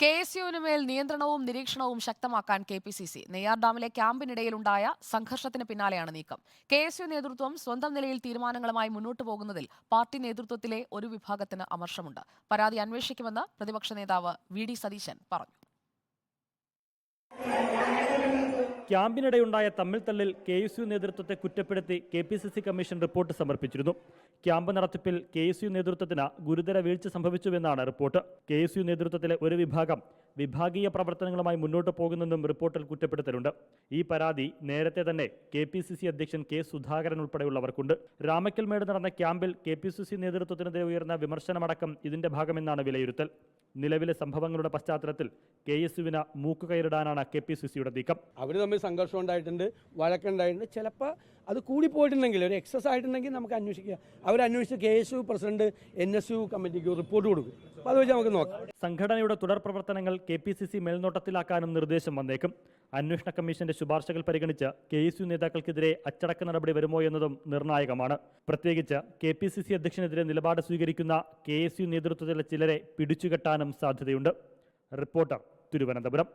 KSUവിനുമേൽ നിയന്ത്രണവും നിരീക്ഷണവും ശക്തമാക്കാൻ KPCC. നെയ്യാർ ഡാമിലെ ക്യാമ്പിനിടയിലുണ്ടായ സംഘർഷത്തിന് പിന്നാലെയാണ് നീക്കം. KSU നേതൃത്വം സ്വന്തം നിലയിൽ തീരുമാനങ്ങളുമായി മുന്നോട്ടു പോകുന്നതിൽ പാർട്ടി നേതൃത്വത്തിലെ ഒരു വിഭാഗത്തിന് അമർഷമുണ്ട്. പരാതി അന്വേഷിക്കുമെന്ന് പ്രതിപക്ഷ നേതാവ് VD സതീശൻ പറഞ്ഞു. ക്യാമ്പിനിടെയുണ്ടായ തമ്മിൽത്തല്ലിൽ KSU നേതൃത്വത്തെ കുറ്റപ്പെടുത്തി KPCC കമ്മീഷൻ റിപ്പോർട്ട് സമർപ്പിച്ചിരുന്നു. ക്യാമ്പ് നടത്തിപ്പിൽ KSU നേതൃത്വത്തിന് ഗുരുതര വീഴ്ച സംഭവിച്ചുവെന്നാണ് റിപ്പോർട്ട്. KSU നേതൃത്വത്തിലെ ഒരു വിഭാഗം വിഭാഗീയ പ്രവർത്തനങ്ങളുമായി മുന്നോട്ട് പോകുന്നെന്നും റിപ്പോർട്ടിൽ കുറ്റപ്പെടുത്തലുണ്ട്. ഈ പരാതി നേരത്തെ തന്നെ KPCC അധ്യക്ഷൻ K സുധാകരൻ ഉൾപ്പെടെയുള്ളവർക്കുണ്ട്. രാമക്കൽമേട് നടന്ന ക്യാമ്പിൽ KPCC നേതൃത്വത്തിനെതിരെ ഉയർന്ന വിമർശനമടക്കം ഇതിന്റെ ഭാഗമെന്നാണ് വിലയിരുത്തൽ. നിലവിലെ സംഭവങ്ങളുടെ പശ്ചാത്തലത്തിൽ KSUവിന് മൂക്കുകയറിടാനാണ് KPCCയുടെ നീക്കം. അവർ തമ്മിൽ സംഘർഷം ഉണ്ടായിട്ടുണ്ട്, വഴക്കുണ്ടായിട്ടുണ്ട്. ചിലപ്പോൾ അത് കൂടിപ്പോയിട്ടുണ്ടെങ്കിൽ, ഒരു എക്സസ് ആയിട്ടുണ്ടെങ്കിൽ നമുക്ക് അന്വേഷിക്കാം. അവരന്വേഷിച്ച് KSU പ്രസിഡന്റ് NSU കമ്മിറ്റിക്ക് റിപ്പോർട്ട് കൊടുക്കും. അപ്പോൾ അത് വെച്ച് നമുക്ക് നോക്കാം. സംഘടനയുടെ തുടർ പ്രവർത്തനങ്ങൾ KPCC മേൽനോട്ടത്തിലാക്കാനും നിർദ്ദേശം വന്നേക്കും. അന്വേഷണ കമ്മീഷന്റെ ശുപാർശകൾ പരിഗണിച്ച് KSU നേതാക്കൾക്കെതിരെ അച്ചടക്ക നടപടി വരുമോ എന്നതും നിർണായകമാണ്. പ്രത്യേകിച്ച് KPCC അധ്യക്ഷനെതിരെ നിലപാട് സ്വീകരിക്കുന്ന KSU നേതൃത്വത്തിലെ ചിലരെ പിടിച്ചുകെട്ടാനും സാധ്യതയുണ്ട്. റിപ്പോർട്ടർ, തിരുവനന്തപുരം.